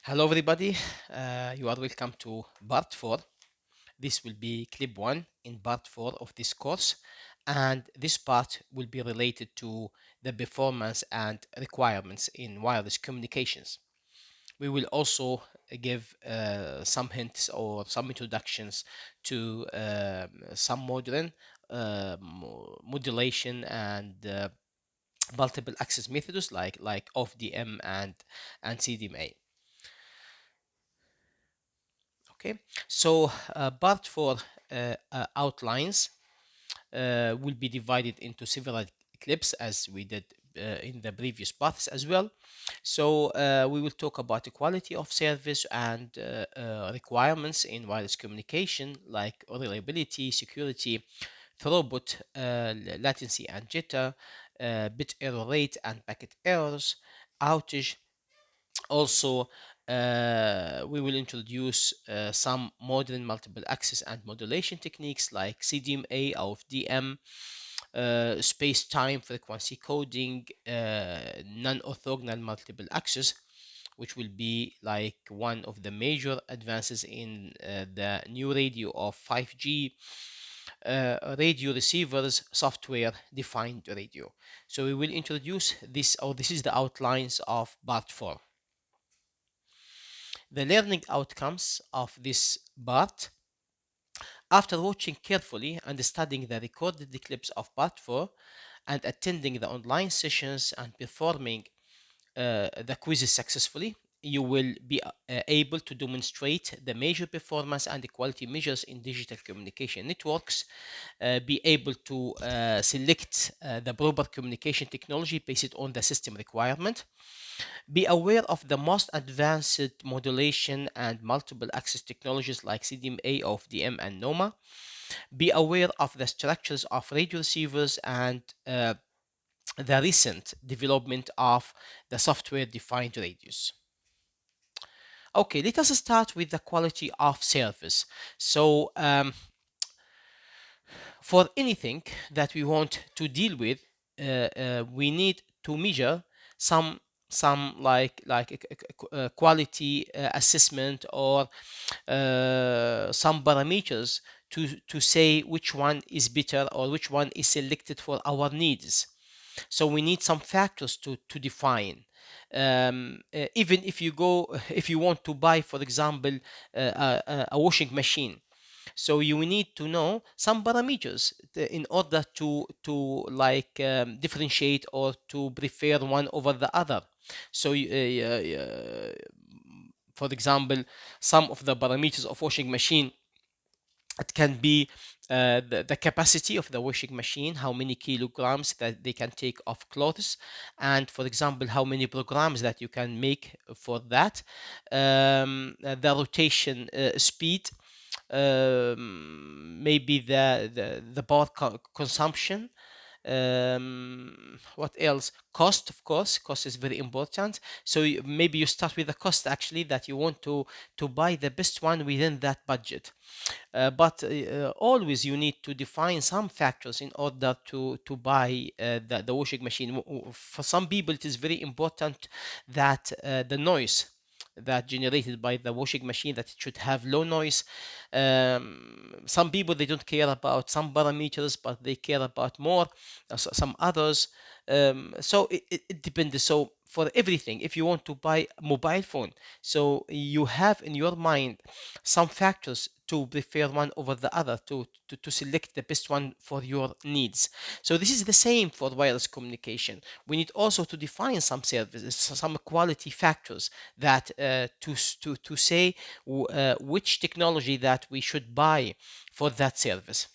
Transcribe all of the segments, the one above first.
Hello everybody, you are welcome to part 4. This will be clip 1 in part 4 of this course, and this part will be related to the performance and requirements in wireless communications. We will also give some hints or some introductions to some modulation and multiple access methods like OFDM and CDMA. Okay, so part 4 outlines will be divided into several clips as we did in the previous parts as well. So we will talk about the quality of service and requirements in wireless communication like reliability, security, throughput, latency and jitter, bit error rate and packet errors, outage. Also, we will introduce some modern multiple access and modulation techniques like CDMA or DM, space-time frequency coding, non-orthogonal multiple access, which will be like one of the major advances in the new radio of 5G radio receivers, software defined radio. So we will introduce this, or this is the outlines of part 4. The learning outcomes of this part: after watching carefully and studying the recorded clips of part 4 and attending the online sessions and performing the quizzes successfully, you will be able to demonstrate the major performance and the quality measures in digital communication networks, be able to select the proper communication technology based on the system requirement, be aware of the most advanced modulation and multiple access technologies like CDMA, OFDM, and NOMA. Be aware of the structures of radio receivers and the recent development of the software-defined radios. Okay, let us start with the quality of service. So, for anything that we want to deal with, we need to measure some quality assessment or some parameters to say which one is better or which one is selected for our needs. So we need some factors to define. Even if you want to buy, for example, a washing machine, so you need to know some parameters in order to differentiate or to prefer one over the other. So for example, some of the parameters of washing machine, it can be the capacity of the washing machine, how many kilograms that they can take of clothes, and for example, how many programs that you can make for that, the rotation speed, maybe the power consumption. What else? Cost, of course. Cost is very important. So maybe you start with the cost actually that you want to buy the best one within that budget. But always you need to define some factors in order to buy the washing machine. For some people, it is very important that the noise that generated by the washing machine, that it should have low noise. Some people, they don't care about some parameters, but they care about more some others. So it depends. So for everything, if you want to buy a mobile phone, so you have in your mind some factors to prefer one over the other, to select the best one for your needs. So this is the same for wireless communication. We need also to define some services, some quality factors that to say which technology that we should buy for that service.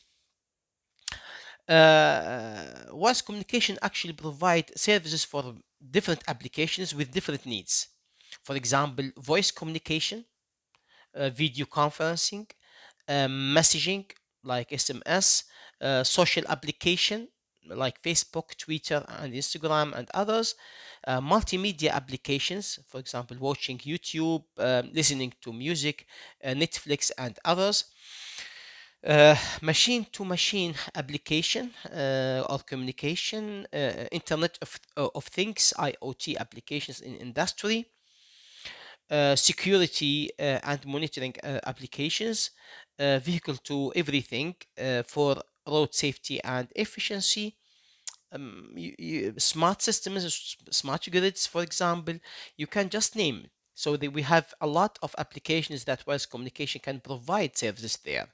Wireless communication actually provide services for different applications with different needs. For example, voice communication, video conferencing, messaging like SMS, social application like Facebook, Twitter, and Instagram, and others, multimedia applications, for example, watching YouTube, listening to music, Netflix, and others. Machine-to-machine application or communication, Internet of Things, IoT applications in industry, security and monitoring applications, vehicle to everything for road safety and efficiency, smart systems, smart grids, for example, you can just name it. So that we have a lot of applications that wireless communication can provide services there.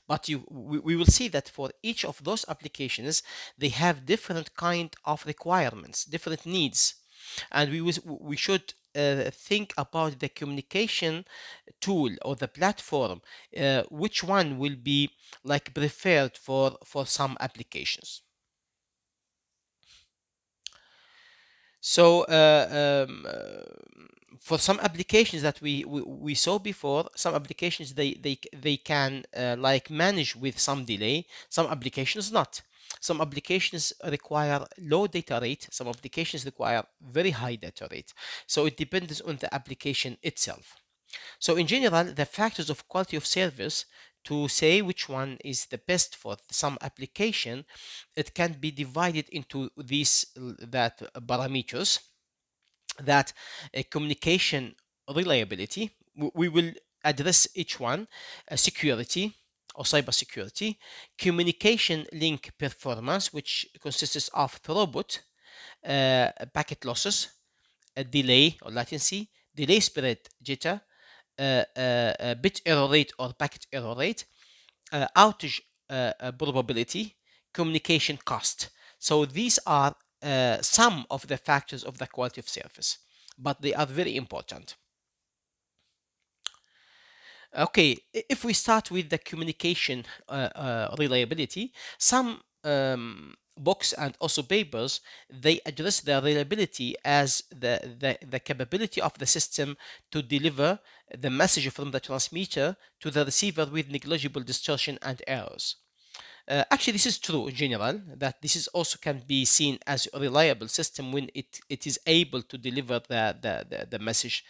But we will see that for each of those applications, they have different kind of requirements, different needs, and we should think about the communication tool or the platform, which one will be like preferred for some applications. So for some applications that we saw before, some applications they can like manage with some delay, some applications not. Some applications require low data rate, some applications require very high data rate. So it depends on the application itself. So in general, the factors of quality of service to say which one is the best for some application, it can be divided into these that parameters, that communication reliability. We will address each one: security or cybersecurity, communication link performance, which consists of throughput, packet losses, delay or latency, delay spread jitter, bit error rate or packet error rate, outage probability, communication cost. So these are some of the factors of the quality of service, but they are very important. Okay, if we start with the communication reliability, some books and also papers, they address the reliability as the capability of the system to deliver the message from the transmitter to the receiver with negligible distortion and errors. Actually, this is true in general, that this is also can be seen as a reliable system when it is able to deliver the message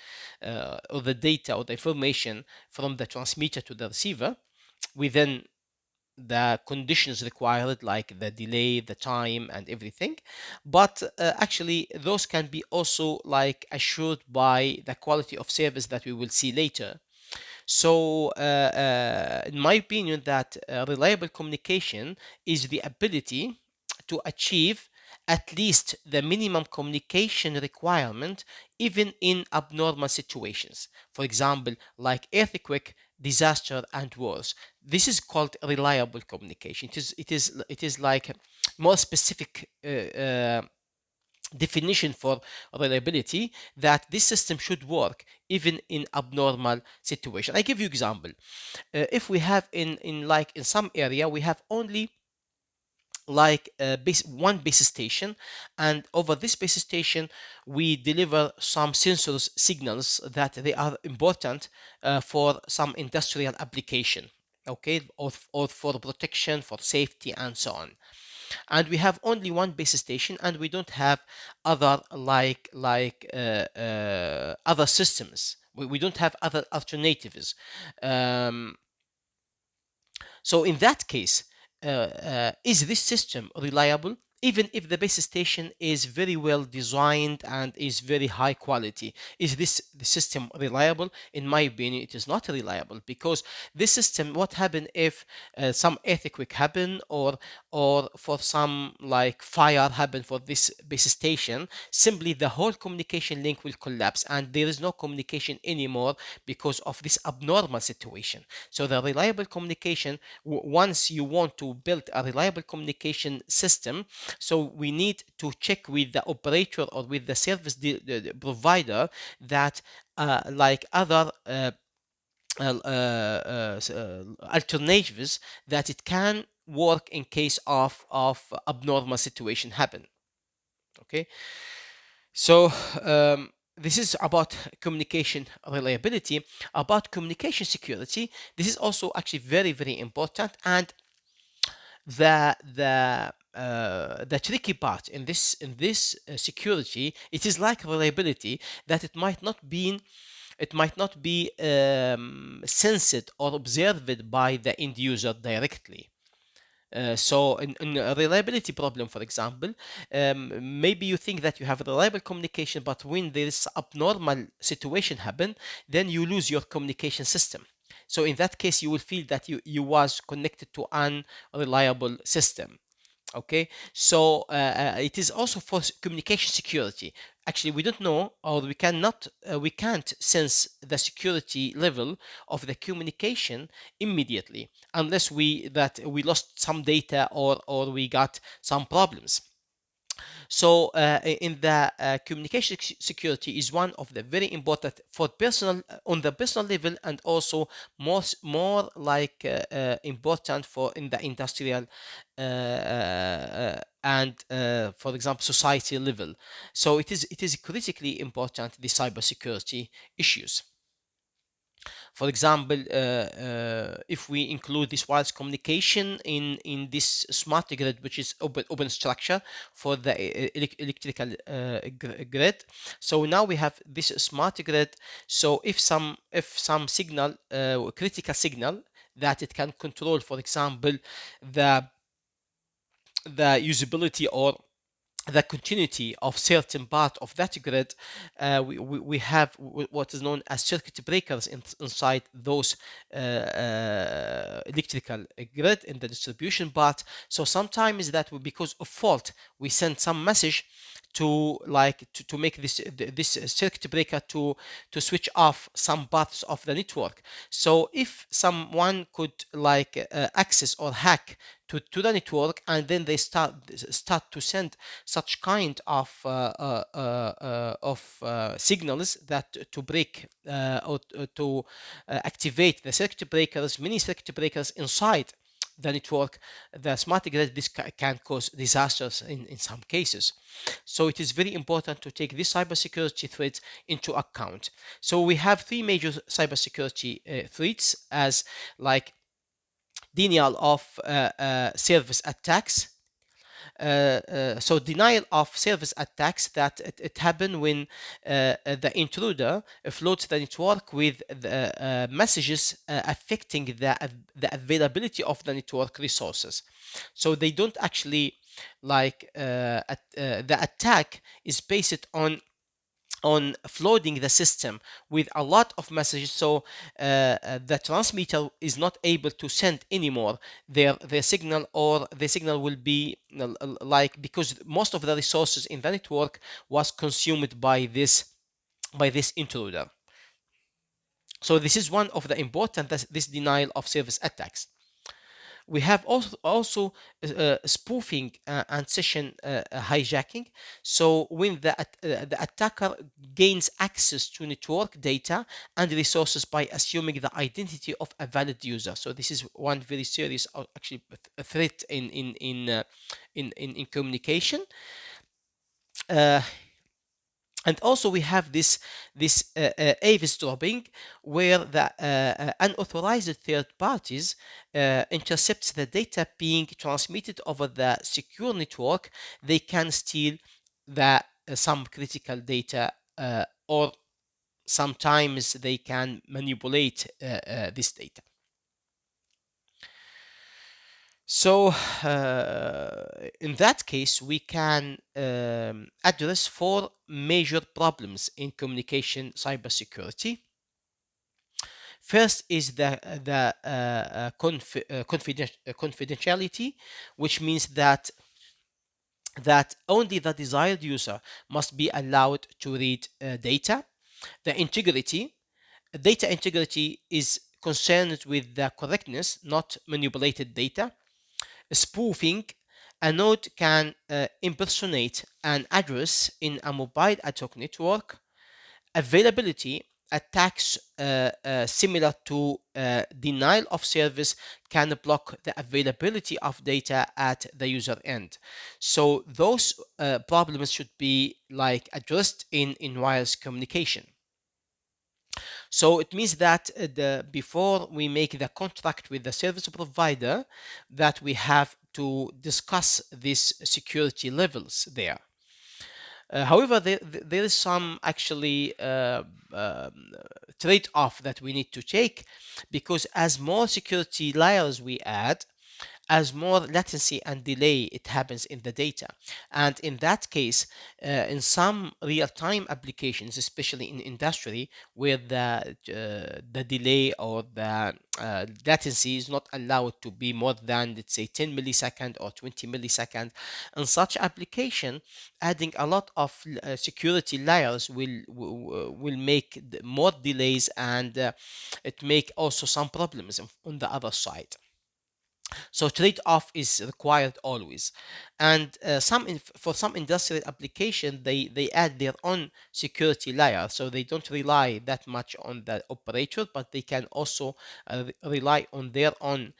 or the data or the information from the transmitter to the receiver within the conditions required, like the delay, the time, and everything. But actually, those can be also like assured by the quality of service that we will see later. So, in my opinion, that reliable communication is the ability to achieve at least the minimum communication requirement, even in abnormal situations. For example, like earthquake, disaster, and wars. This is called reliable communication. It is like more specific definition for reliability, that this system should work even in abnormal situation. I give you example. If we have in some area we have only like one base station, and over this base station we deliver some sensors signals that they are important for some industrial application, okay, or for protection, for safety, and so on. And we have only one base station, and we don't have other other systems. We don't have other alternatives. um, so in that case, is this system reliable? Even if the base station is very well designed and is very high quality, is the system reliable? In my opinion, it is not reliable, because this system, what happen if some earthquake happen, or for some like fire happen for this base station, simply the whole communication link will collapse and there is no communication anymore because of this abnormal situation. So the reliable communication, once you want to build a reliable communication system, so we need to check with the operator or with the service provider that like other alternatives, that it can work in case of abnormal situation happen. Okay, so this is about communication reliability. About communication security, this is also actually very very important, and the tricky part in this security, it is like reliability, that it might not be sensed or observed by the end user directly. So in a reliability problem, for example, maybe you think that you have reliable communication, but when this abnormal situation happen, then you lose your communication system. So in that case, you will feel that you was connected to an unreliable system. Okay, so it is also for communication security. Actually, we don't know, or we can't sense the security level of the communication immediately unless we lost some data, or we got some problems. So in the communication security is one of the very important for personal on the personal level, and also more like important for in the industrial and for example society level. So it is critically important, the cybersecurity issues. For example, if we include this wireless communication in this smart grid, which is open structure for the electrical grid. So now we have this smart grid. So if some signal, critical signal that it can control, for example, the the usability or the continuity of certain part of that grid, we have what is known as circuit breakers inside those electrical grid in the distribution part. So sometimes that because of fault, we send some message to make this circuit breaker to switch off some parts of the network. So if someone could access or hack to the network, and then they start to send such kind of signals that to break or to activate the circuit breakers, many circuit breakers inside the network, the smart grid, this can cause disasters in some cases. So it is very important to take these cybersecurity threats into account. So we have three major cybersecurity threats, as like denial of service attacks. So denial of service attacks, that it happen when the intruder floats the network with the messages affecting the availability of the network resources. So they don't actually the attack is based on flooding the system with a lot of messages. So the transmitter is not able to send anymore their signal, or the signal will be because most of the resources in the network was consumed by this intruder. So this is one of the important, this denial of service attacks. We have also spoofing and session hijacking. So when the attacker gains access to network data and resources by assuming the identity of a valid user. So this is one very serious, actually, a threat in communication. Uh, and also we have this eavesdropping, where the unauthorized third parties intercepts the data being transmitted over the secure network. They can steal the some critical data, or sometimes they can manipulate this data. So in that case, we can address four major problems in communication cybersecurity. First is the confidentiality, which means that only the desired user must be allowed to read data. The integrity, data integrity is concerned with the correctness, not manipulated data. Spoofing, a node can impersonate an address in a mobile ad hoc network. Availability, attacks similar to denial of service can block the availability of data at the user end. So those problems should be addressed in wireless communication. So it means that before we make the contract with the service provider, that we have to discuss these security levels there. However, there is some actually trade-off that we need to take, because as more security layers we add, as more latency and delay it happens in the data. And in that case, in some real-time applications, especially in industry, where the delay or the latency is not allowed to be more than, let's say, 10 millisecond or 20 millisecond, in such application, adding a lot of security layers will make more delays, and it make also some problems on the other side. So trade-off is required always. And for some industrial application, they add their own security layer, so they don't rely that much on the operator, but they can also rely on their own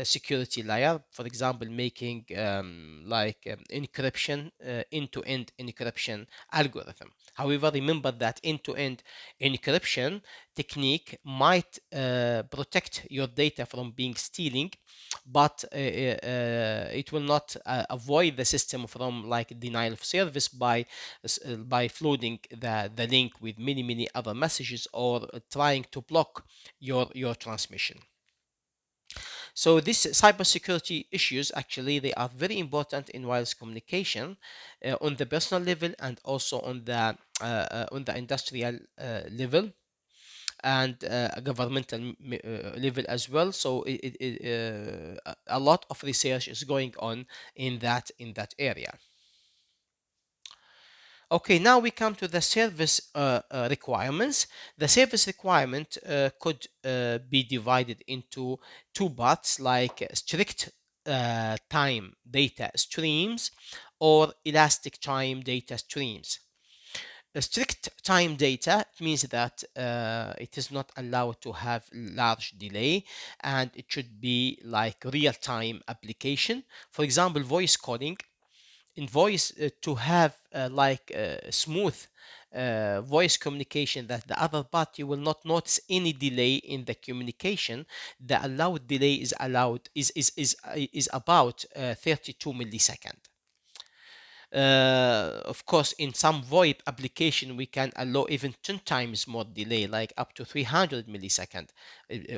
security layer. For example, making encryption, end-to-end encryption algorithm. However, remember that end-to-end encryption technique might protect your data from being stealing, but it will not avoid the system from like denial of service by flooding the link with many other messages, or trying to block your transmission. So these cybersecurity issues, actually, they are very important in wireless communication, on the personal level and also on the industrial level, and a governmental level as well. So a lot of research is going on in that area. Okay, now we come to the service requirements. The service requirement could be divided into two parts, like strict time data streams or elastic time data streams. Strict time data means that it is not allowed to have large delay, and it should be like real-time application. For example, voice calling. In voice, to have smooth voice communication, that the other party will not notice any delay in the communication, the allowed delay is about 32 millisecond. Of course, in some VoIP application, we can allow even 10 times more delay, like up to 300 millisecond,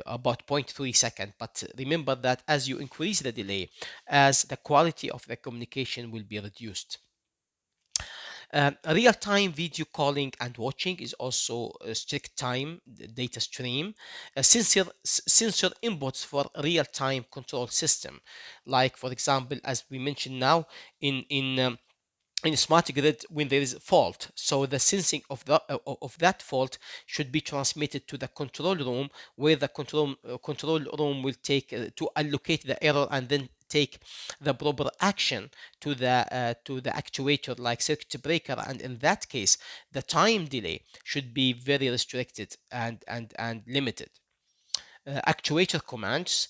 about zero point 0.3 second. But remember that as you increase the delay, as the quality of the communication will be reduced. Real-time video calling and watching is also a strict time data stream. Sensor inputs for real-time control system, like for example, as we mentioned now, in a smart grid, when there is a fault, so the sensing of that fault should be transmitted to the control room, where the control room will take to allocate the error, and then take the proper action to the actuator, like circuit breaker. And in that case, the time delay should be very restricted and limited. Actuator commands,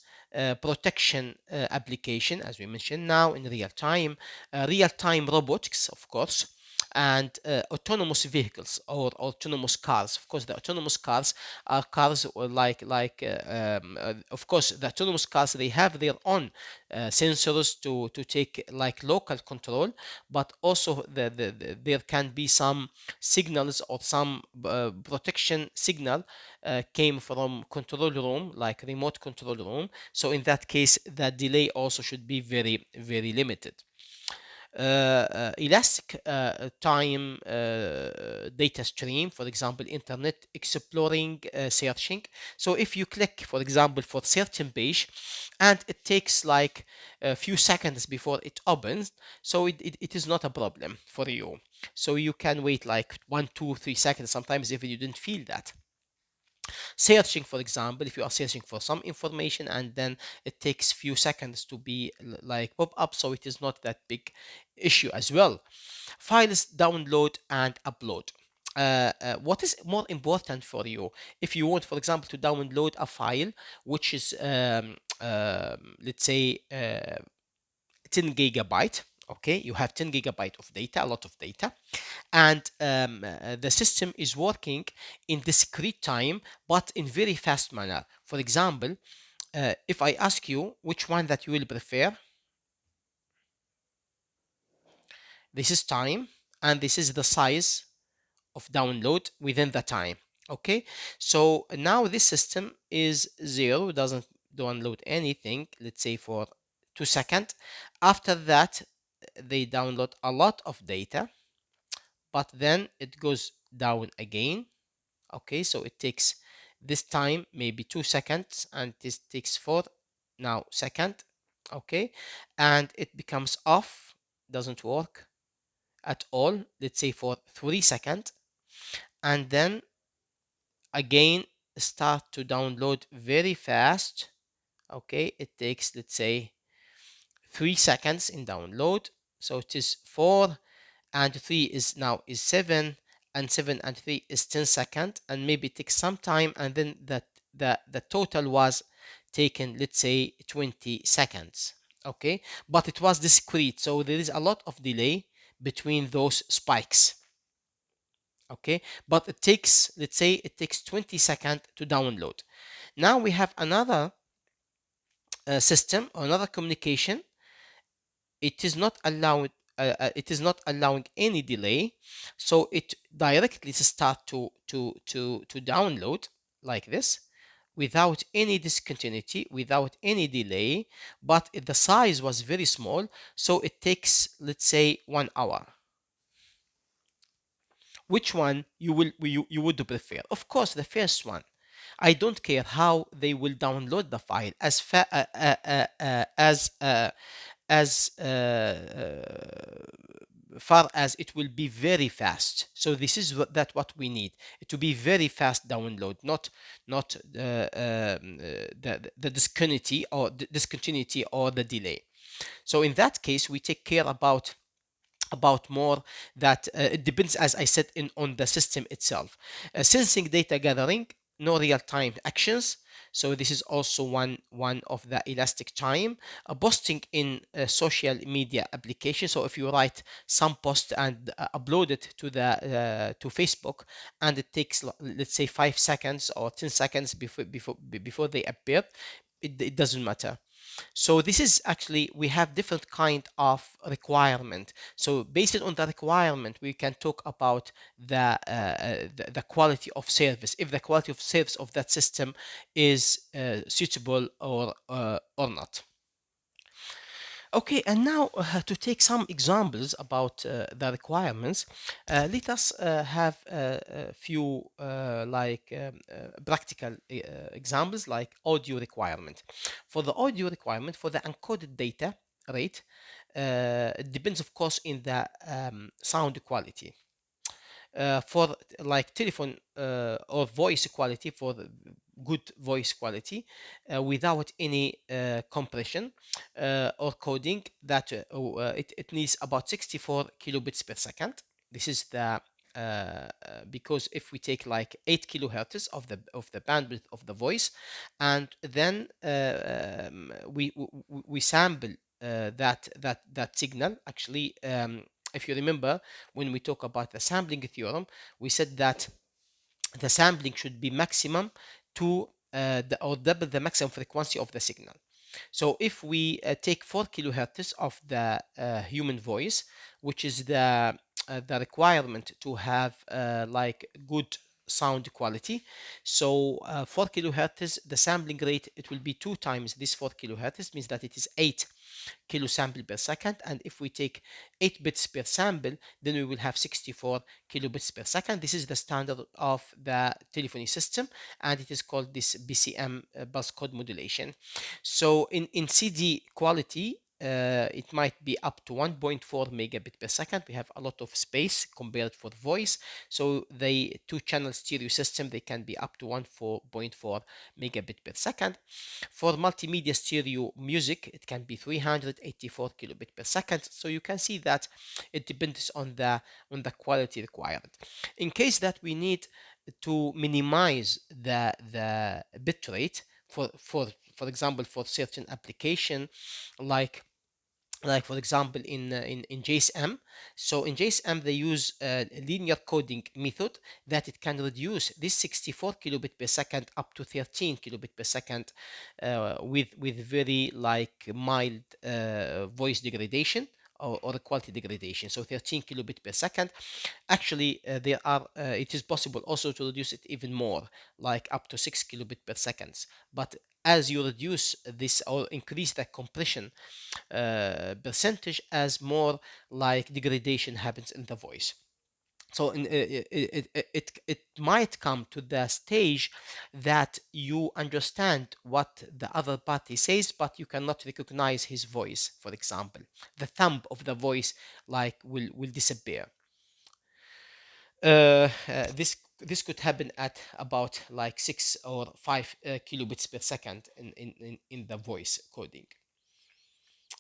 protection application, as we mentioned now, in real time robotics, of course, and autonomous vehicles or autonomous cars. Of course, the autonomous cars are cars of course, the autonomous cars, they have their own sensors to take like local control, but also there can be some signals or some protection signal came from control room, like remote control room. So in that case, the delay also should be very limited. Elastic time data stream, for example, internet exploring, searching. So if you click, for example, for certain page, and it takes like a few seconds before it opens, so it is not a problem for you. So you can wait like 1, 2, 3 seconds sometimes if you didn't feel that. Searching, for example, if you are searching for some information, and then it takes few seconds to be like pop up, so it is not that big issue as well. Files download and upload. What is more important for you? If you want, for example, to download a file which is let's say 10 gigabyte, okay, you have 10 gigabyte of data, a lot of data, and the system is working in discrete time, but in very fast manner. For example, if I ask you which one that you will prefer, this is time, and this is the size of download within the time. Okay, so now this system is 0, doesn't download anything, let's say for 2 seconds. After that, they download a lot of data, but then it goes down again. Okay, so it takes this time maybe 2 seconds, and this takes 4 now second. Okay, and it becomes off, doesn't work at all, let's say for 3 seconds, and then again start to download very fast. Okay, it takes, let's say, 3 seconds in download. So it is 4 and 3 is now is 7, and 7 and 3 is 10 seconds, and maybe it takes some time, and then the total was taken, let's say, 20 seconds. Okay, but it was discrete, so there is a lot of delay between those spikes. Okay, but it takes, let's say, it takes 20 seconds to download. Now we have another system or another communication. It is not allowed, it is not allowing any delay, so it directly start to download like this, without any discontinuity, without any delay, but the size was very small, so it takes, let's say, 1 hour. Which one you would prefer? Of course, the first one. I don't care how they will download the file, as far as it will be very fast. So this is what we need, to be very fast download, not the discontinuity or the delay. So in that case, we take care about more that it depends, as I said, on the system itself. Sensing data gathering, no real-time actions. So this is also one of the elastic time. Posting in social media application. So if you write some post and upload it to Facebook, and it takes, let's say, 5 seconds or 10 seconds before they appear, it doesn't matter. So this is actually, we have different kind of requirement. So based on the requirement, we can talk about the quality of service, if the quality of service of that system is suitable or not. Okay, and now to take some examples about the requirements, let us have a few practical examples, like audio requirement. For the audio requirement, for the encoded data rate, it depends, of course, in the sound quality. For like telephone or voice quality, for the good voice quality, without any compression or coding, that it needs about 64 kilobits per second. This is the because if we take like 8 kilohertz of the bandwidth of the voice, and then we sample that signal. Actually, if you remember, when we talk about the sampling theorem, we said that the sampling should be maximum to or double the maximum frequency of the signal. So if we take 4 kilohertz of the human voice, which is the requirement to have like good sound quality, so 4 kilohertz, the sampling rate, it will be 2 times this 4 kilohertz, means that it is 8 kilosample per second. And if we take 8 bits per sample, then we will have 64 kilobits per second. This is the standard of the telephony system, and it is called this BCM, bus code modulation. So in CD quality, it might be up to 1.4 megabit per second. We have a lot of space compared for voice. So the two-channel stereo system, they can be up to 1.4 megabit per second. For multimedia stereo music, it can be 384 kilobit per second. So you can see that it depends on the quality required. In case that we need to minimize the bit rate for example, for certain application, like for example in JSM. So in JSM they use a linear coding method that it can reduce this 64 kilobit per second up to 13 kilobit per second with very like mild voice degradation or quality degradation. So 13 kilobit per second. Actually, it is possible also to reduce it even more, like up to 6 kilobit per second. But as you reduce this or increase the compression percentage, as more like degradation happens in the voice. So it might come to the stage that you understand what the other party says, but you cannot recognize his voice. For example, the thumb of the voice like will disappear. This could happen at about like 6 or 5 kilobits per second in the voice coding.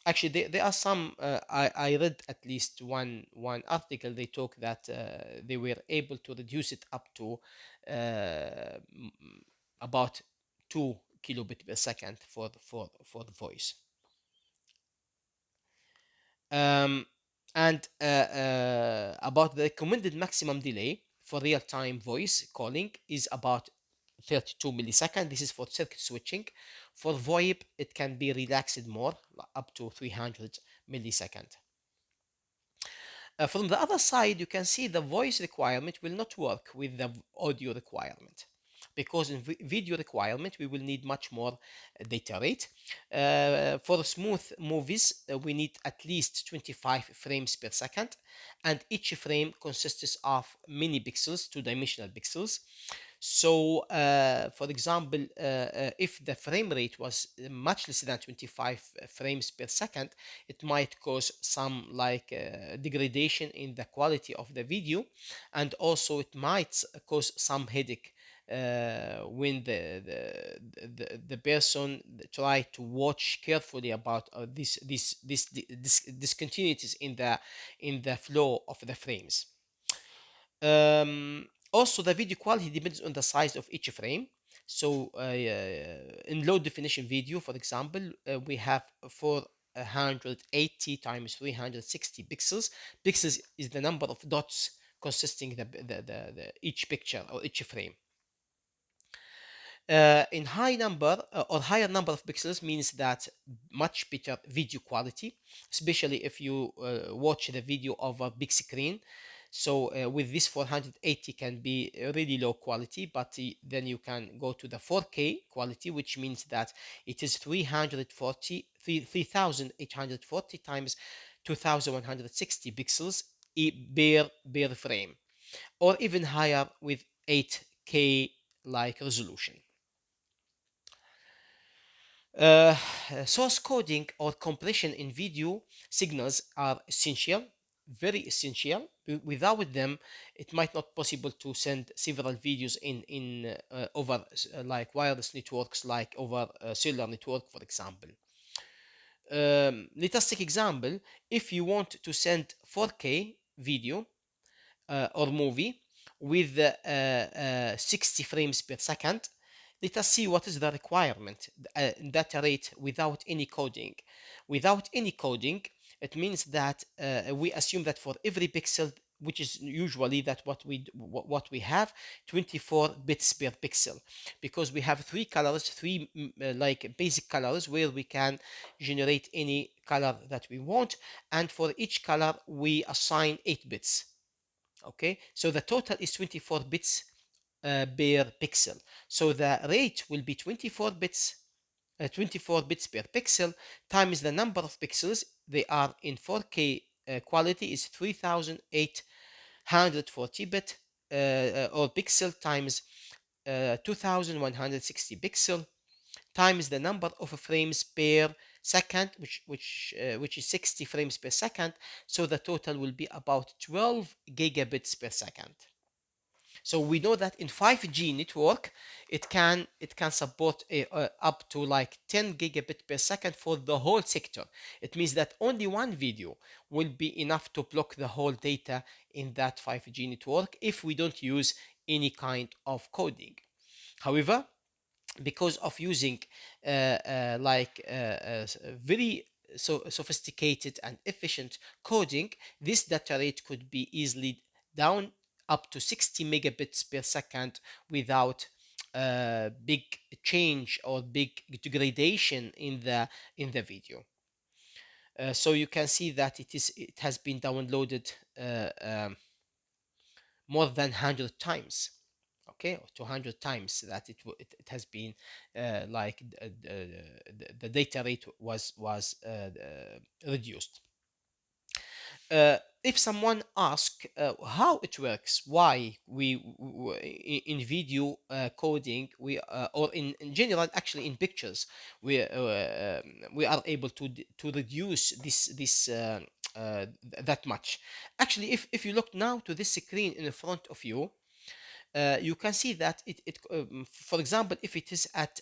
Actually, there are some. I read at least one article. They talk that they were able to reduce it up to about 2 kilobit per second for the voice. Um, and about the recommended maximum delay for real-time voice calling is about 32 milliseconds. This is for circuit switching. For VoIP, it can be relaxed more, up to 300 milliseconds. From the other side, you can see the voice requirement will not work with the audio requirement, because in video requirement we will need much more data rate. For smooth movies, we need at least 25 frames per second, and each frame consists of many pixels, two-dimensional pixels. So, for example, if the frame rate was much less than 25 frames per second, it might cause some like degradation in the quality of the video, and also it might cause some headache when the person try to watch carefully about this discontinuities in the flow of the frames. Also, the video quality depends on the size of each frame. So, in low definition video, for example, we have 480 times 360 pixels. Pixels is the number of dots consisting each picture or each frame. In high number or higher number of pixels means that much better video quality, especially if you watch the video over big screen. So with this 480 can be really low quality, but then you can go to the 4K quality, which means that it is 3840 times 2160 pixels per frame, or even higher with 8K like resolution. Uh, Source coding or compression in video signals are essential, very essential. Without them, it might not possible to send several videos in over like wireless networks, like over cellular network, for example. Let us take example. If you want to send 4K video or movie with 60 frames per second, let us see what is the requirement data rate without any coding. Without any coding, it means that we assume that for every pixel, which is usually that what we have, 24 bits per pixel, because we have three colors, like basic colors where we can generate any color that we want, and for each color we assign 8 bits. Okay, so the total is 24 bits per pixel. So the rate will be 24 bits per pixel times the number of pixels. They are in 4K quality is 3840 bit or pixel times 2160 pixel times the number of frames per second, which is 60 frames per second. So the total will be about 12 gigabits per second. So we know that in 5G network, it can support up to like 10 gigabit per second for the whole sector. It means that only one video will be enough to block the whole data in that 5G network if we don't use any kind of coding. However, because of using very sophisticated and efficient coding, this data rate could be easily down up to 60 megabits per second without big change or big degradation in the video. So you can see that it has been downloaded more than 100 times, okay, or 200 times that it has been the data rate was reduced. If someone asks how it works, why in video coding or in general, actually in pictures, we are able to reduce that much. Actually, if you look now to this screen in front of you, you can see that for example, if it is at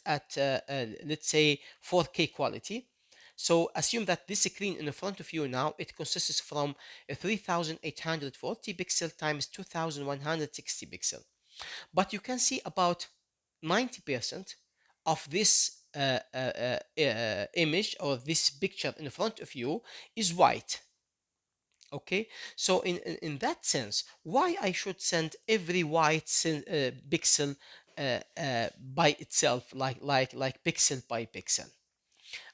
let's say 4K quality. So assume that this screen in front of you now, it consists from a 3840 pixel times 2160 pixel. But you can see about 90% of this image or this picture in front of you is white. Okay, so in that sense, why I should send every white pixel by itself, like pixel by pixel?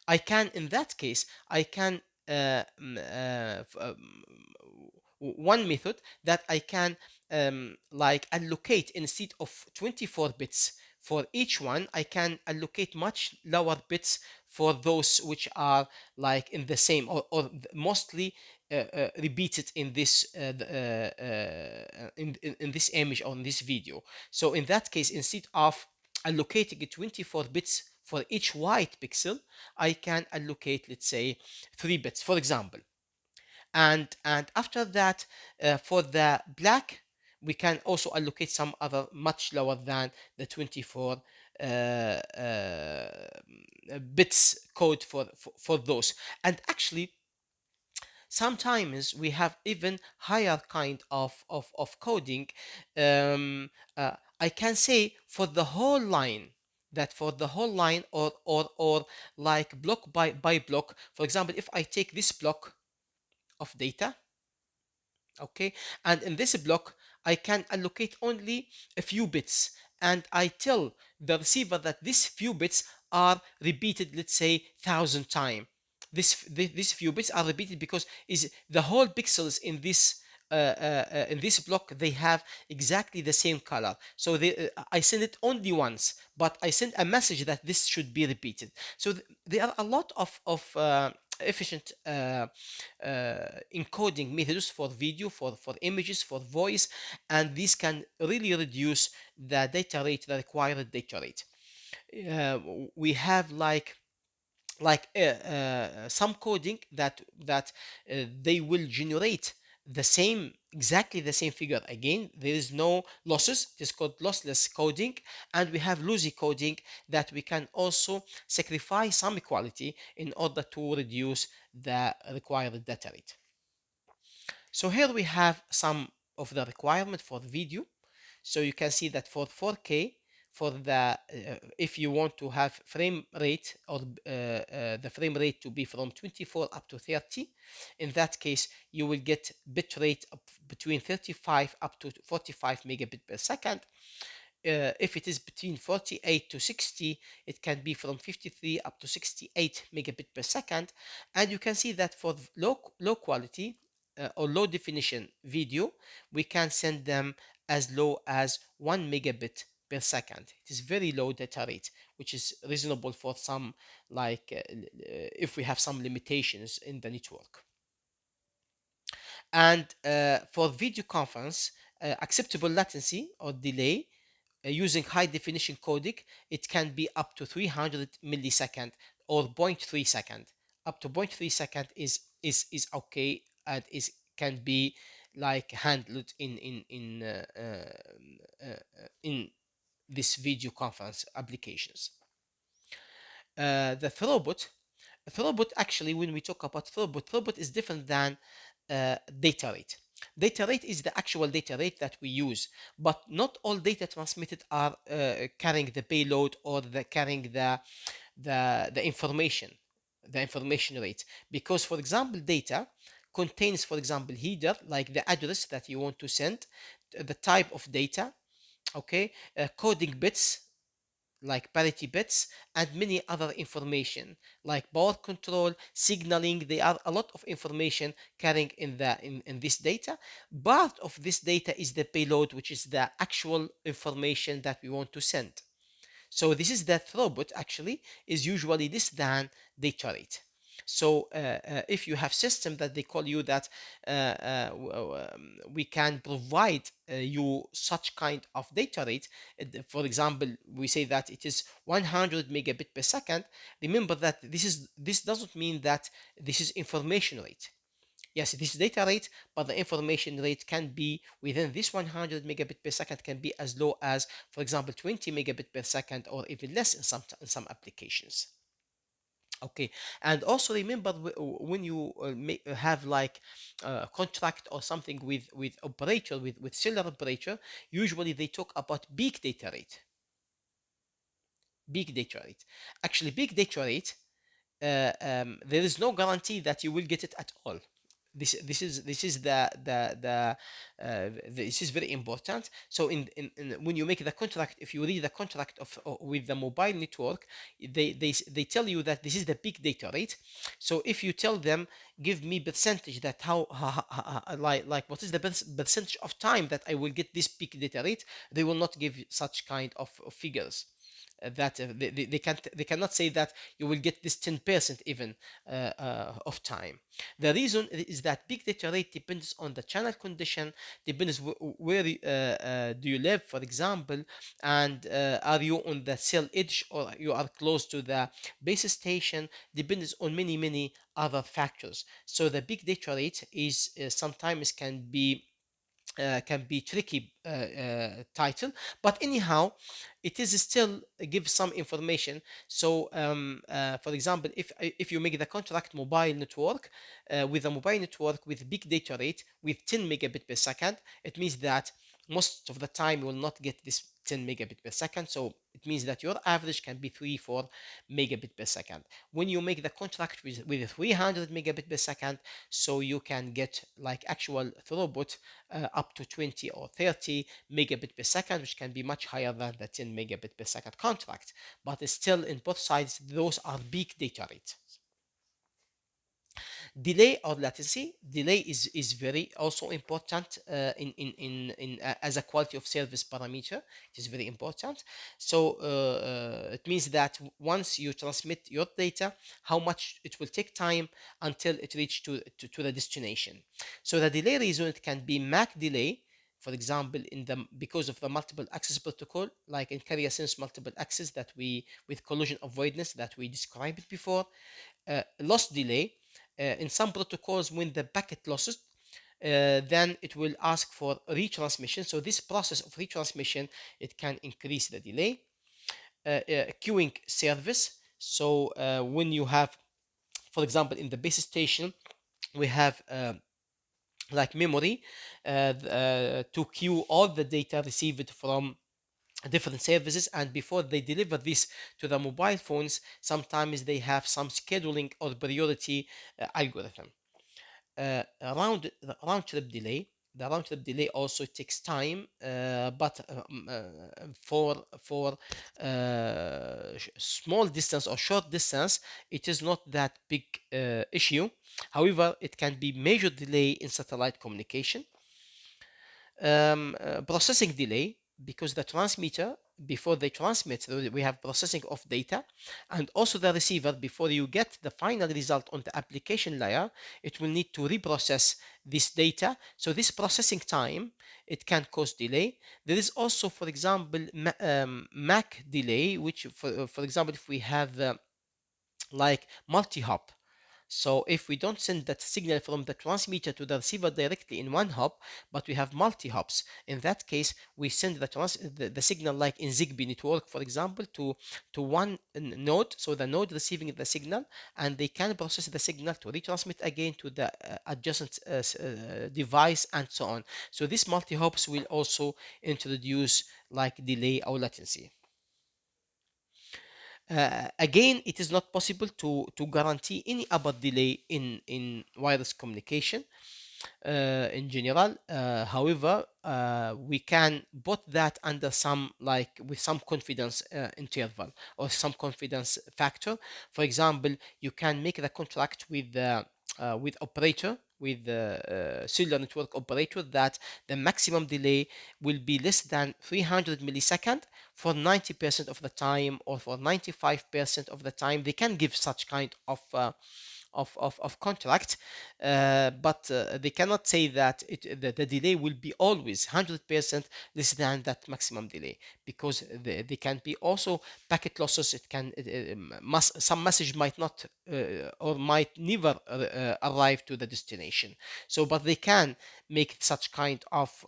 I can, in that case, I can one method that I can like allocate, instead of 24 bits for each one, I can allocate much lower bits for those which are like in the same, or mostly repeated in this in this image or in this video. So in that case, instead of allocating 24 bits for each white pixel, I can allocate, let's say, 3 bits, for example. And after that, for the black, we can also allocate some other much lower than the 24 bits code for those. And actually, sometimes we have even higher kind of coding. I can say for the whole line, that for the whole line, or like block by block. For example, if I take this block of data, okay, and in this block I can allocate only a few bits, and I tell the receiver that these few bits are repeated, let's say, 1,000 times. These few bits are repeated because is the whole pixels in this block, they have exactly the same color. So I send it only once, but I send a message that this should be repeated. So there are a lot of efficient encoding methods for video, for images, for voice, and this can really reduce the data rate, the required data rate. We have some coding that they will generate the same, exactly the same figure again. There is no losses. It is called lossless coding. And we have lossy coding, that we can also sacrifice some quality in order to reduce the required data rate. So here we have some of the requirement for the video. So you can see that for 4K, for the if you want to have frame rate, or the frame rate to be from 24 up to 30, in that case you will get bit rate of between 35 up to 45 megabit per second. If it is between 48 to 60, it can be from 53 up to 68 megabit per second. And you can see that for low quality or low definition video, we can send them as low as 1 megabit per second. It is very low data rate, which is reasonable for some, like if we have some limitations in the network. And for video conference, acceptable latency or delay using high definition codec, it can be up to 300 millisecond or zero point 0.3 second. Up to 0.3 second is okay, and is can be like handled in this video conference applications. The throughput, actually, when we talk about throughput is different than data rate. Data rate is the actual data rate that we use, but not all data transmitted are carrying the payload, or carrying the information rate. Because, for example, data contains, for example, header, like the address that you want to send, the type of data, okay, coding bits, like parity bits, and many other information like power control, signaling. There are a lot of information carrying in this data. Part of this data is the payload, which is the actual information that we want to send. So this is the throughput actually is usually less than data rate. So if you have system that they call you that we can provide you such kind of data rate, for example, we say that it is 100 megabit per second. Remember that this doesn't mean that this is information rate. Yes, this is data rate, but the information rate can be within this 100 megabit per second, can be as low as, for example, 20 megabit per second, or even less in some applications. Okay, and also remember when you have like a contract or something with operator, with cellular operator, usually they talk about big data rate. Big data rate. Actually, big data rate, there is no guarantee that you will get it at all. This is this is very important. So in when you make the contract, if you read the contract of with the mobile network, they tell you that this is the peak data rate. So if you tell them, give me percentage, that like what is the percentage of time that I will get this peak data rate, they will not give such kind of figures. That they cannot say that you will get this 10% even of time. The reason is that big data rate depends on the channel condition, depends where do you live, for example, and are you on the cell edge or you are close to the base station, depends on many other factors. So the big data rate is sometimes can be tricky title, but anyhow it is still give some information. So for example, if you make the contract mobile network with a mobile network with big data rate with 10 megabit per second, it means that most of the time you will not get this 10 megabit per second. So it means that your average can be 3-4 megabit per second. When you make the contract with 300 megabit per second, so you can get like actual throughput up to 20 or 30 megabit per second, which can be much higher than the 10 megabit per second contract. But still, in both sides, those are big data rates. Delay or latency. Delay is very also important as a quality of service parameter. It is very important. So it means that once you transmit your data, how much it will take time until it reach to the destination. So the delay reason, it can be MAC delay, for example, because of the multiple access protocol, like in carrier sense multiple access that we with collision avoidance that we described before. Loss delay, in some protocols, when the packet losses, then it will ask for retransmission. So this process of retransmission, it can increase the delay. Queuing service. So when you have, for example, in the base station, we have like memory to queue all the data received from different services, and before they deliver this to the mobile phones, sometimes they have some scheduling or priority algorithm. Round trip delay. The round trip delay also takes time, but for small distance or short distance, it is not that big issue. However, it can be major delay in satellite communication. Processing delay, because the transmitter, before they transmit, we have processing of data, and also the receiver, before you get the final result on the application layer, it will need to reprocess this data. So this processing time, it can cause delay. There is also, for example, MAC delay, which for example, if we have like multi-hop. So if we don't send that signal from the transmitter to the receiver directly in one hop, but we have multi-hops, in that case, we send the signal like in Zigbee network, for example, to one node. So the node receiving the signal, and they can process the signal to retransmit again to the adjacent device, and so on. So these multi-hops will also introduce like delay or latency. Again, it is not possible to guarantee any upper delay in wireless communication. in general. However, we can put that under some, like, with some confidence interval or some confidence factor. For example, you can make the contract with operator, with the cellular network operator, that the maximum delay will be less than 300 millisecond for 90% of the time, or for 95% of the time. They can give such kind of contract, but they cannot say that the delay will be always 100% less than that maximum delay, because they can be also packet losses. It can some message might not or might never arrive to the destination. So, but they can make such kind of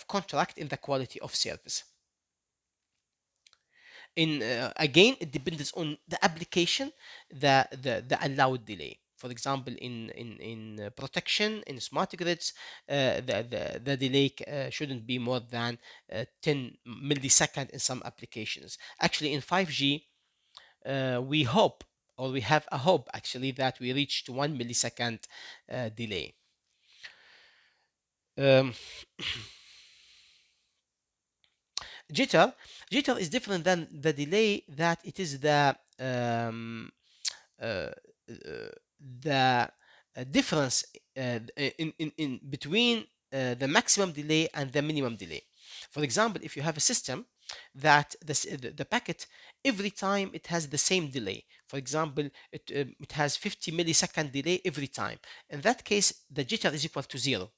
contract in the quality of service. In Again, it depends on the application, the allowed delay. For example, in protection, in smart grids, the delay shouldn't be more than 10 millisecond in some applications. Actually, in 5G, we hope, or we have a hope actually, that we reach to 1 millisecond delay. um, jitter Jitter is different than the delay, that it is uh, uh, the difference in between the maximum delay and the minimum delay. For example, if you have a system that the packet, every time it has the same delay. For example, it has 50 millisecond delay every time. In that case, the jitter is equal to zero.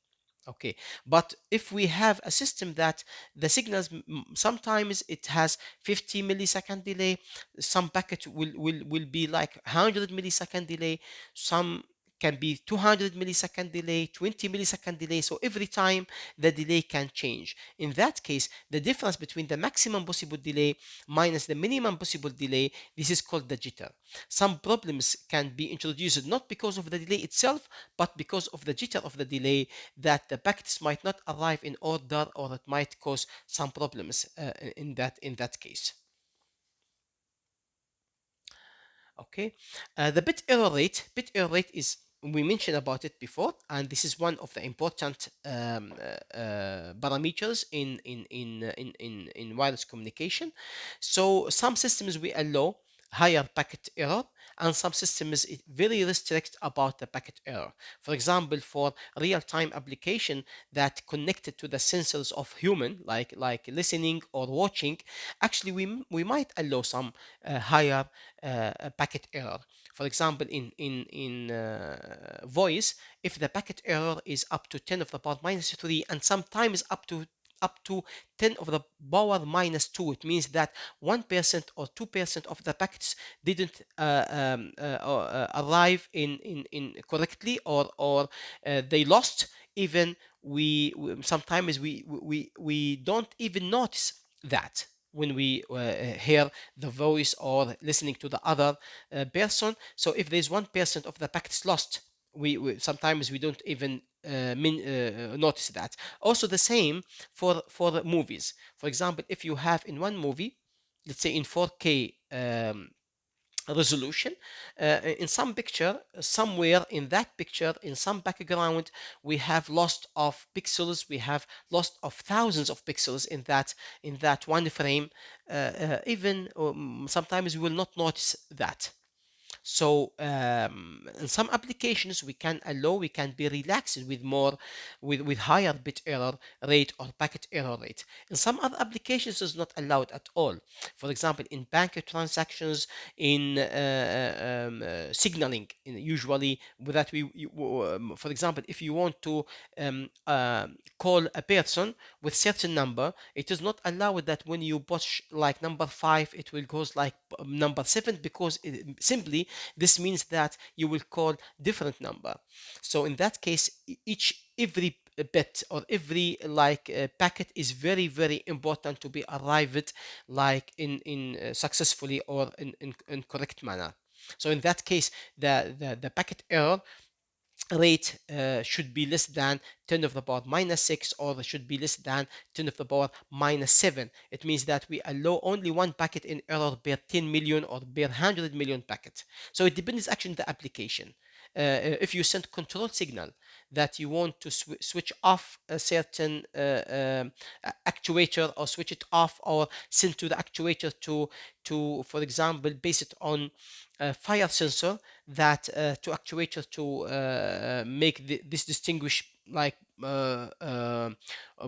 Okay, but if we have a system that the signals, sometimes it has 50 millisecond delay, some packet will be like 100 millisecond delay, some can be 200 millisecond delay, 20 millisecond delay. So every time the delay can change. In that case, the difference between the maximum possible delay minus the minimum possible delay, this is called the jitter. Some problems can be introduced not because of the delay itself, but because of the jitter of the delay, that the packets might not arrive in order, or it might cause some problems in that case. Okay, the bit error rate is, we mentioned about it before, and this is one of the important parameters in wireless communication. So some systems we allow higher packet error, and some systems it very restrict about the packet error. For example, for real-time application that connected to the sensors of human, like listening or watching, actually we might allow some higher packet error. For example, in voice, if the packet error is up to 10 of the power minus 3, and sometimes up to 10 of the power minus 2, it means that 1% or 2% of the packets didn't arrive in correctly, or they lost. Even sometimes we don't even notice that when we hear the voice or listening to the other person. So if there's 1% of the packets lost, we sometimes we don't even notice that. Also the same for the movies. For example, if you have in one movie, let's say in 4K resolution, in some picture, somewhere in that picture, in some background, we have lost of pixels, we have lost of thousands of pixels in that one frame. Even sometimes we will not notice that. So in some applications we can be relaxed with more, with higher bit error rate or packet error rate. In some other applications it's not allowed at all. For example, in bank transactions, in signaling, usually that for example, if you want to call a person with certain number, it is not allowed that when you push like number 5 it will goes like number 7, because simply this means that you will call different number. So in that case, every bit or every like packet is very very important to be arrived like in successfully or in correct manner. So in that case, the packet error rate should be less than 10 of the power minus 6, or should be less than 10 of the power minus 7. It means that we allow only one packet in error per 10 million or per 100 million packets. So it depends actually on the application. If you send control signal that you want to switch off a certain actuator, or switch it off, or send to the actuator to for example, base it on a fire sensor, that to actuator to make this distinguish, like a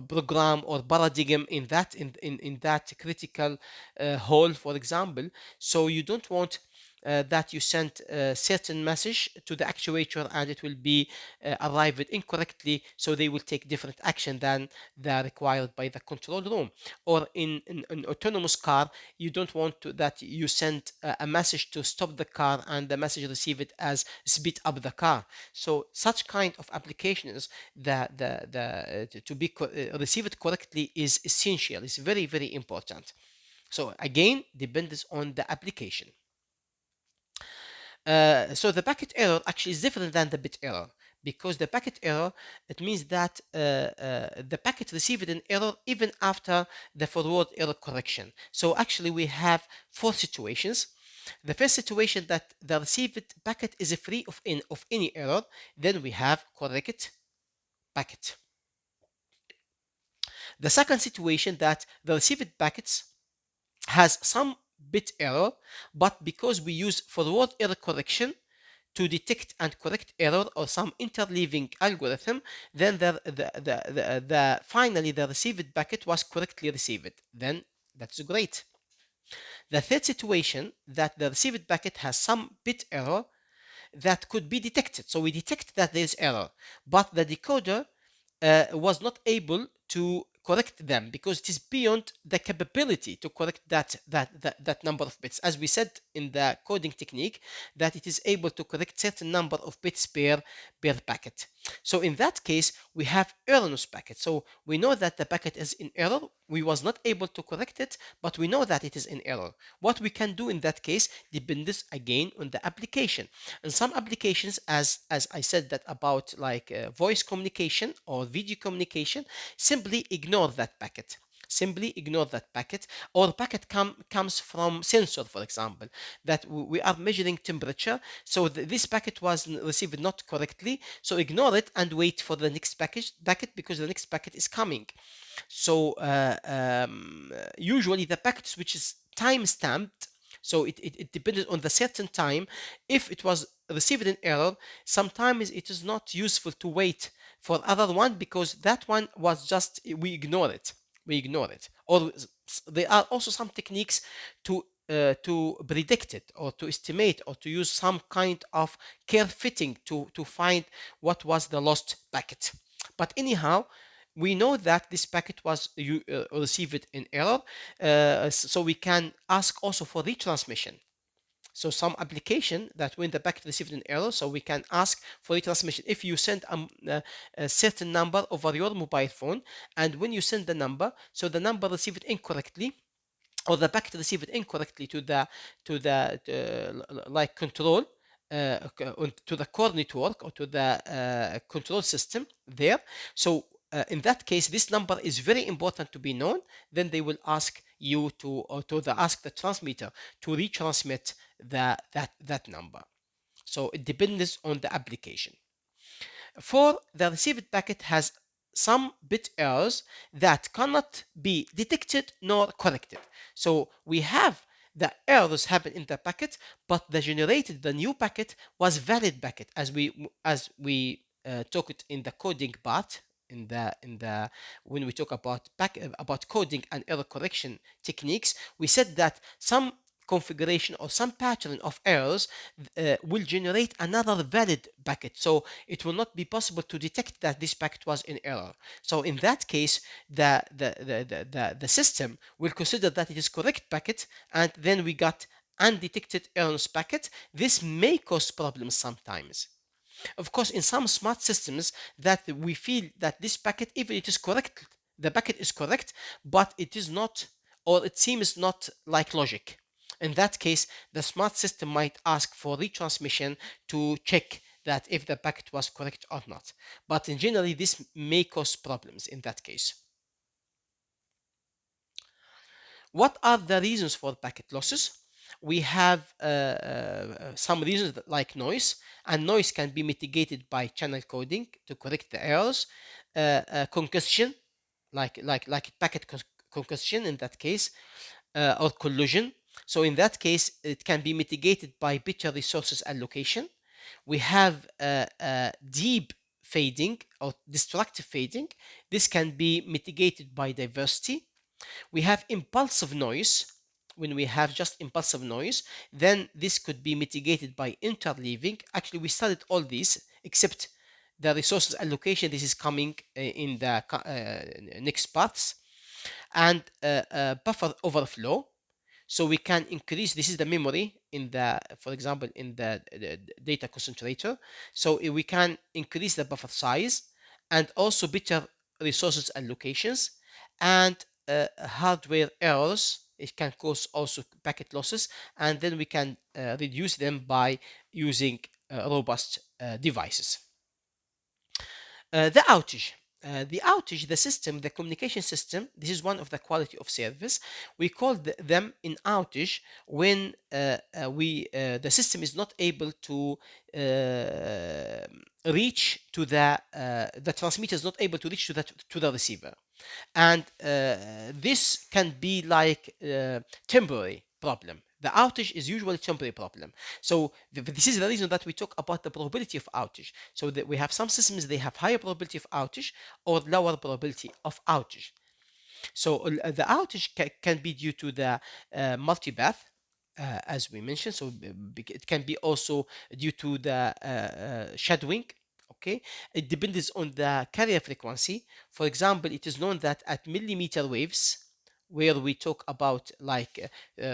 program or paradigm in that in that critical hole, for example. So you don't want that you send a certain message to the actuator and it will be arrived incorrectly, so they will take different action than the required by the control room. Or in an autonomous car, you don't want to, that you send a message to stop the car and the message receive it as speed up the car. So such kind of applications, to be received correctly is essential. It's very, very important. So again, depends on the application. So the packet error actually is different than the bit error, because the packet error, it means that the packet received an error even after the forward error correction. So actually we have four situations. The first situation, that the received packet is free of any error, then we have correct packet. The second situation, that the received packets has some bit error, but because we use forward error correction to detect and correct error or some interleaving algorithm, then finally the received packet was correctly received. Then that's great. The third situation, that the received packet has some bit error that could be detected. So we detect that there is error, but the decoder was not able to correct them because it is beyond the capability to correct that number of bits. As we said in the coding technique, that it is able to correct certain number of bits per packet. So in that case, we have erroneous packet. So we know that the packet is in error. We was not able to correct it, but we know that it is in error. What we can do in that case depends again on the application. In some applications, as I said that about, like voice communication or video communication, simply ignore that packet. Simply ignore that packet. Or the packet comes from sensor, for example, that we are measuring temperature, so this packet was received not correctly, so ignore it and wait for the next packet, because the next packet is coming. So usually the packets which is time stamped, so it depends on the certain time. If it was received in error, sometimes it is not useful to wait for other one, because that one was just, we ignore it. We ignore it. Or there are also some techniques to predict it, or to estimate, or to use some kind of curve fitting to find what was the lost packet. But anyhow, we know that this packet was received in error, so we can ask also for retransmission. So some application that when the packet received an error, so we can ask for retransmission. If you send a certain number over your mobile phone, and when you send the number, so the number received incorrectly, or the packet received incorrectly to the like control, to the core network, or to the control system there. So in that case, this number is very important to be known. Then they will ask you to, or ask the transmitter to retransmit that number. So it depends on the application. For the received packet has some bit errors that cannot be detected nor corrected. So we have the errors happen in the packet, but the new packet was valid packet, as we talked in the coding part, in the when we talk about coding and error correction techniques. We said that some configuration or some pattern of errors will generate another valid packet, so it will not be possible to detect that this packet was in error. So in that case, the system will consider that it is correct packet, and then we got undetected errors packet. This may cause problems sometimes. Of course, in some smart systems, that we feel that this packet, even it is correct, the packet is correct, but it is not, or it seems not like logic. In that case, the smart system might ask for retransmission to check that if the packet was correct or not. But in generally, this may cause problems in that case. What are the reasons for packet losses? we have some reasons like noise, and noise can be mitigated by channel coding to correct the errors. Congestion, like packet congestion in that case, or collision. So in that case, it can be mitigated by better resources allocation. We have deep fading or destructive fading. This can be mitigated by diversity. We have impulsive noise. When we have just impulsive noise, then this could be mitigated by interleaving. Actually, we studied all these except the resources allocation. This is coming in the next paths. And buffer overflow, so we can increase, this is the memory in the, for example, in the data concentrator. So we can increase the buffer size, and also better resources allocations. And hardware errors, it can cause also packet losses, and then we can reduce them by using robust devices. The outage. The outage, the system, the communication system, this is one of the quality of service. We call them in outage when the system is not able to reach to the transmitter is not able to reach to the receiver. And this can be like temporary problem. The outage is usually temporary problem. So this is the reason that we talk about the probability of outage. So that we have some systems, they have higher probability of outage or lower probability of outage. So the outage can be due to the multipath, as we mentioned. So it can be also due to the shadowing. Okay, it depends on the carrier frequency. For example, it is known that at millimeter waves, where we talk about like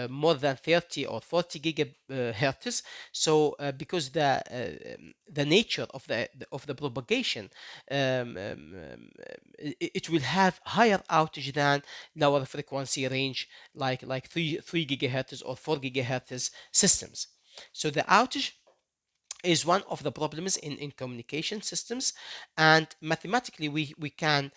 more than 30 or 40 gigahertz. So because the nature of the propagation, it will have higher outage than lower frequency range, like 3 gigahertz or 4 gigahertz systems. So the outage is one of the problems in communication systems. And mathematically we can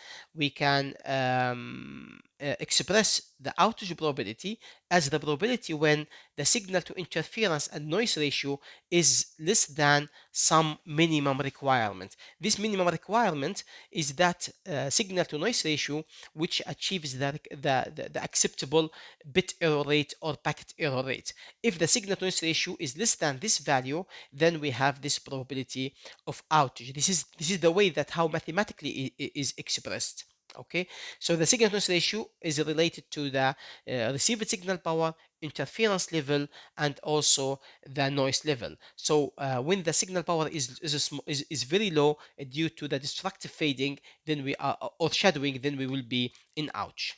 express the outage probability as the probability when the signal to interference and noise ratio is less than some minimum requirement. This minimum requirement is that signal to noise ratio which achieves the acceptable bit error rate or packet error rate. If the signal to noise ratio is less than this value, then we have this probability of outage. This is the way that how mathematically is expressed. Okay, so the signal to noise ratio is related to the received signal power, interference level, and also the noise level. So when the signal power is very low due to the destructive fading, then we are or shadowing, then we will be in outage.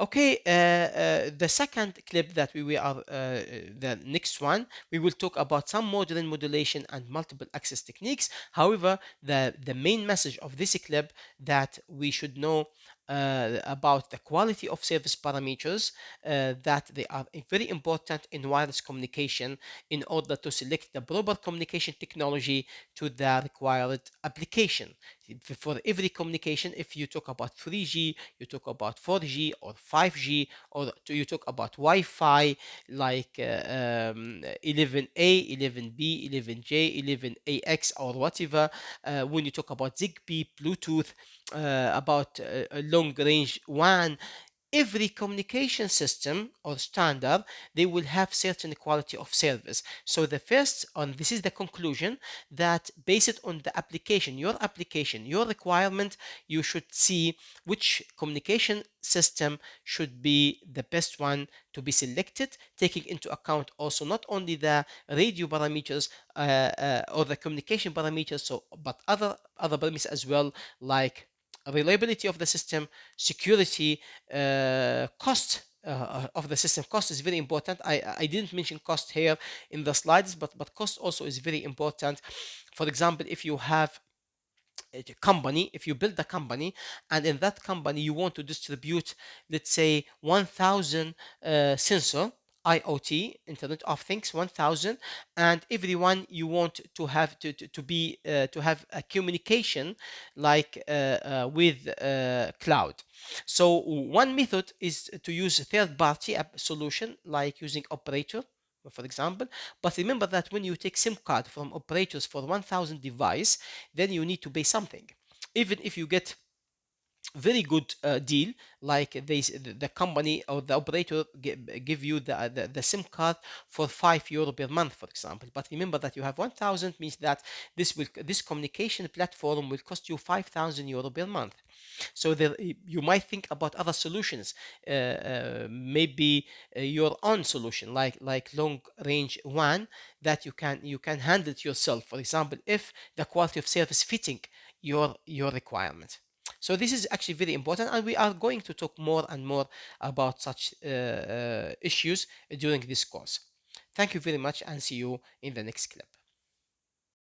Okay, the second clip that we are, the next one, we will talk about some modern modulation and multiple access techniques. However, the main message of this clip that we should know about the quality of service parameters, that they are very important in wireless communication in order to select the proper communication technology to the required application. For every communication, if you talk about 3G, you talk about 4G or 5G, or you talk about Wi-Fi like 11A, 11B, 11J, 11AX, or whatever. When you talk about Zigbee, Bluetooth, about long range WAN, every communication system or standard, they will have certain quality of service. So the first on this is the conclusion, that based on the application, your requirement, you should see which communication system should be the best one to be selected, taking into account also not only the radio parameters or the communication parameters, so but other parameters as well, like reliability of the system, security, cost of the system. Cost is very important. I didn't mention cost here in the slides, but cost also is very important. For example, if you have a company, if you build a company, and in that company you want to distribute, let's say, 1000 sensor IoT, Internet of Things 1000, and everyone you want to have to be to have a communication like with cloud. So one method is to use a third-party app solution like using operator, for example. But remember that when you take SIM card from operators for 1000 device, then you need to pay something. Even if you get very good deal, like the company or the operator give you the SIM card for €5 per month, for example. But remember that you have 1000 means that this communication platform will cost you €5000 per month. So there, you might think about other solutions, maybe your own solution, like long range one, that you can handle it yourself. For example, if the quality of service fitting your requirement. So this is actually very important, and we are going to talk more and more about such issues during this course. Thank you very much, and see you in the next clip.